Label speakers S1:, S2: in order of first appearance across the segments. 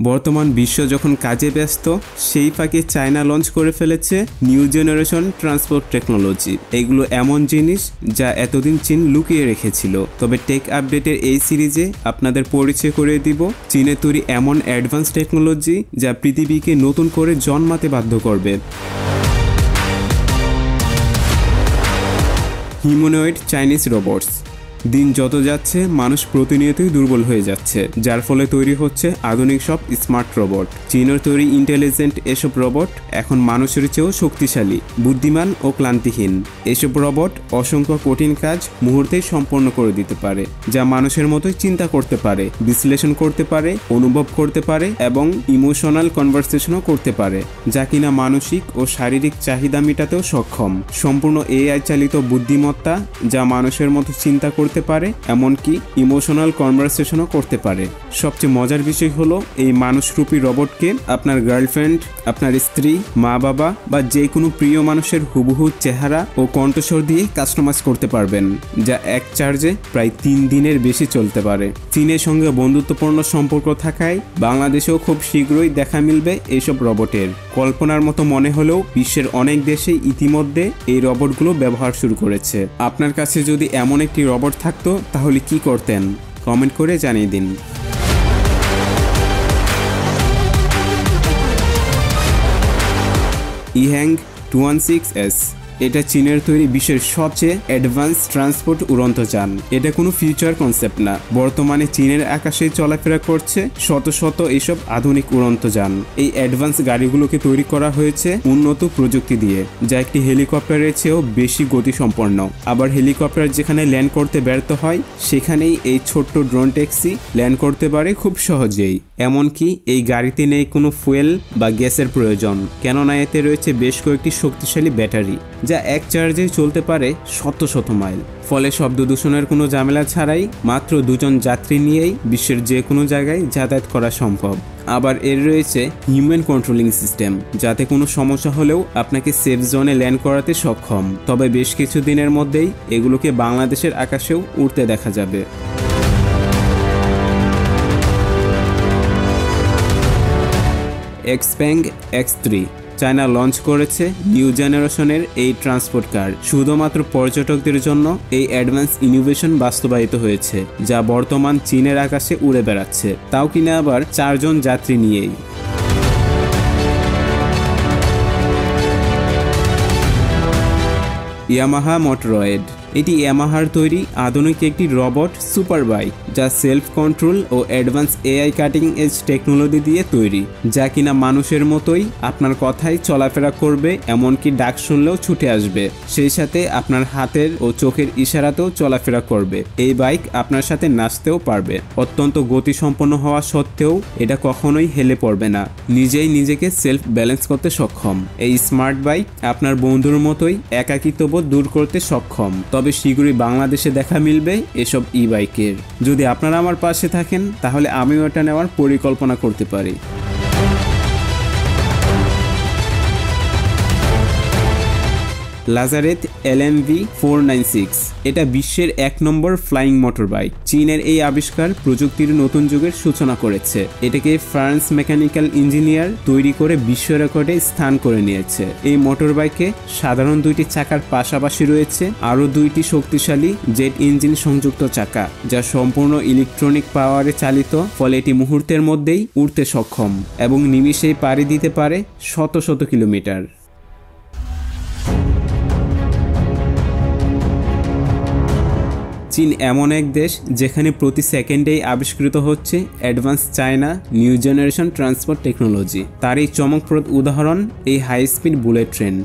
S1: বর্তমান বিশ্ব যখন কাজে ব্যস্ত সেই ফাঁকে চায়না লঞ্চ করে ফেলেছে নিউ জেনারেশন ট্রান্সপোর্ট টেকনোলজি। এগুলো এমন জিনিস যা এতদিন চীন লুকিয়ে রেখেছিল। তবে টেক আপডেটের এই সিরিজে আপনাদের পরিচয় করে দিব চীনের তৈরি এমন অ্যাডভান্স টেকনোলজি যা পৃথিবীকে নতুন করে জন্মাতে বাধ্য করবে। Humanoid Chinese robots. দিন যত যাচ্ছে মানুষ প্রতিনিয়তই দুর্বল হয়ে যাচ্ছে, যার ফলে তৈরি হচ্ছে আধুনিক সব স্মার্ট রোবট। চীনের তৈরি ইন্টেলিজেন্ট এসব রোবট এখন মানুষের চেয়েও শক্তিশালী, বুদ্ধিমান ও ক্লান্তিহীন। এসব রোবট অসংখ্য কঠিন কাজ মুহূর্তেই সম্পন্ন করে দিতে পারে, যা মানুষের মতোই চিন্তা করতে পারে, বিশ্লেষণ করতে পারে, অনুভব করতে পারে এবং ইমোশনাল কনভারসেশনও করতে পারে, যা কিনা মানসিক ও শারীরিক চাহিদা মেটাতেও সক্ষম। সম্পূর্ণ এআই চালিত বুদ্ধিমত্তা যা মানুষের মতো চিন্তা করতে পারে, এমনকি ইমোশনাল কনভারসেশনও করতে পারে। সবচেয়ে মজার বিষয় হলো এই মানুষরূপী রোবটকে আপনার গার্লফ্রেন্ড, আপনার স্ত্রী, মা বাবা বা যে কোনো প্রিয় মানুষের হুবহু চেহারা ও কণ্ঠস্বর দিয়ে কাস্টমাইজ করতে পারবেন, যা এক চার্জে প্রায় 3 দিনের বেশি চলতে পারে। চীনের সঙ্গে বন্ধুত্বপূর্ণ সম্পর্ক থাকায় বাংলাদেশেও খুব শীঘ্রই দেখা মিলবে এইসব রোবটের। কল্পনার মতো মনে হলেও বিশ্বের অনেক দেশেই ইতিমধ্যে এই রোবটগুলো ব্যবহার শুরু করেছে। আপনার কাছে যদি এমন একটি রোবট থাকতো তাহলে কি করতেন? কমেন্ট করে জানিয়ে দিন। ইহ্যাং 216S। এটা চীনের তৈরি বিশ্বের সবচেয়ে অ্যাডভান্স ট্রান্সপোর্ট উড়ন্ত যান। এটা কোনো ফিউচার কনসেপ্ট না, বর্তমানে চীনের আকাশে চলাফেরা করছে শত শত এইসব আধুনিক উড়ন্ত যান। এই অ্যাডভান্স গাড়িগুলোকে তৈরি করা হয়েছে উন্নত প্রযুক্তি দিয়ে, যা একটি হেলিকপ্টারের চেয়েও বেশি গতিসম্পন্ন। আবার হেলিকপ্টার যেখানে ল্যান্ড করতে ব্যর্থ হয় সেখানেই এই ছোট্ট ড্রোন ট্যাক্সি ল্যান্ড করতে পারে খুব সহজেই। এমনকি এই গাড়িতে নেই কোনো ফুয়েল বা গ্যাসের প্রয়োজন, কেননা এতে রয়েছে বেশ কয়েকটি শক্তিশালী ব্যাটারি যা এক চার্জে চলতে পারে শত শত মাইল। ফলে শব্দ দূষণের কোনো ঝামেলা ছাড়াই মাত্র 2 জন যাত্রী নিয়েই বিশ্বের যে কোনো জায়গায় যাতায়াত করা সম্ভব। আবার এর রয়েছে হিউম্যান কন্ট্রোলিং সিস্টেম, যাতে কোনো সমস্যা হলেও আপনাকে সেফ জোনে ল্যান্ড করাতে সক্ষম। তবে বেশ কিছু দিনের মধ্যেই এগুলোকে বাংলাদেশের আকাশেও উড়তে দেখা যাবে। এক্সপ্যাং X3। চায়না লঞ্চ করেছে নিউ জেনারেশনের এই ট্রান্সপোর্ট কার। শুধুমাত্র পর্যটকদের জন্য এই অ্যাডভান্স ইনোভেশন বাস্তবায়িত হয়েছে, যা বর্তমান চীনের আকাশে উড়ে বেড়াচ্ছে, তাও কিনা আবার 4 জন যাত্রী নিয়েই। Yamaha Motoroid. এটি ইয়ামাহার তৈরি আধুনিক একটি রোবট সুপার বাইক, যা সেলফ কন্ট্রোল ও advance AI cutting edge technology দিয়ে তৈরি, যা কিনা মানুষের মতোই আপনার কথায় চলাফেরা করবে, এমনকি ডাক শুনলেও ছুটে আসবে। সেই সাথে আপনার হাতের ও চোখের ইশারাতেও চলাফেরা করবে। এই বাইক আপনার সাথে নাচতেও পারবে। অত্যন্ত গতিসম্পন্ন হওয়া সত্ত্বেও এটা কখনোই হেলে পড়বে না, নিজেই নিজেকে সেলফ ব্যালেন্স করতে সক্ষম। এই স্মার্ট বাইক আপনার বন্ধুর মতোই একাকিত্ববোধ দূর করতে সক্ষম। তবে শীঘ্রই বাংলাদেশে দেখা মিলবে এসব ই বাইকের। যদি আপনারা আমার পাশে থাকেন তাহলে আমিও এটা নেওয়ার পরিকল্পনা করতে পারি। লাজারেথ LMV496। এটা বিশ্বের 1 নম্বর ফ্লাইং মোটর বাইক। চীনের এই আবিষ্কার প্রযুক্তির নতুন যুগের সূচনা করেছে। এটাকে ফ্রান্স মেকানিক্যাল ইঞ্জিনিয়ার তৈরি করে বিশ্ব রেকর্ডে স্থান করে নিয়েছে। এই মোটর বাইকে সাধারণ 2টি চাকার পাশাপাশি রয়েছে আরও 2টি শক্তিশালী জেট ইঞ্জিন সংযুক্ত চাকা, যা সম্পূর্ণ ইলেকট্রনিক পাওয়ারে চালিত। ফলে এটি মুহূর্তের মধ্যেই উড়তে সক্ষম এবং নিমিষেই পাড়ি দিতে পারে শত শত কিলোমিটার। চীন এমন এক দেশ যেখানে প্রতি সেকেন্ডেই আবিষ্কৃত হচ্ছে advance China new generation transport technology. তার এই চমকপ্রদ উদাহরণ এই হাই স্পিড বুলেট ট্রেন,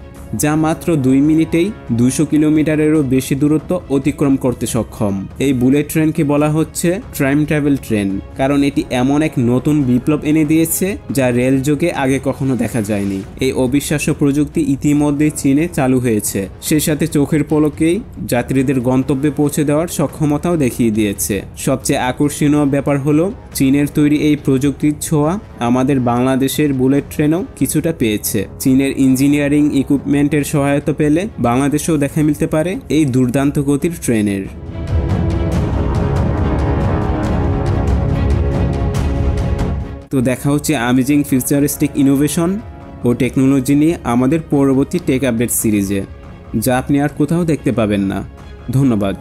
S1: যা মাত্র 2 মিনিটেই 200 কিলোমিটারেরও বেশি দূরত্ব অতিক্রম করতে সক্ষম। এই বুলেট ট্রেনকে বলা হচ্ছে টাইম ট্রাভেল ট্রেন, কারণ এটি এমন এক নতুন বিপ্লব এনে দিয়েছে যা রেল যুগে আগে কখনো দেখা যায়নি। এই অবিশ্বাস্য প্রযুক্তি ইতিমধ্যেই চীনে চালু হয়েছে, সেই সাথে চোখের পলকেই যাত্রীদের গন্তব্যে পৌঁছে দেওয়ার সক্ষমতাও দেখিয়ে দিয়েছে। সবচেয়ে আকর্ষণীয় ব্যাপার হলো চীনের তৈরি এই প্রযুক্তির ছোঁয়া আমাদের বাংলাদেশের বুলেট ট্রেনও কিছুটা পেয়েছে। চীনের ইঞ্জিনিয়ারিং ইকুইপমেন্টের সহায়তা পেলে বাংলাদেশেও দেখা মিলতে পারে এই দুর্দান্ত গতির ট্রেনের। তো তো দেখা হচ্ছে অ্যামেজিং ফিউচারিস্টিক ইনোভেশন ও টেকনোলজি নিয়ে আমাদের পরবর্তী টেক আপডেট সিরিজে, যা আপনি আর কোথাও দেখতে পাবেন না। ধন্যবাদ।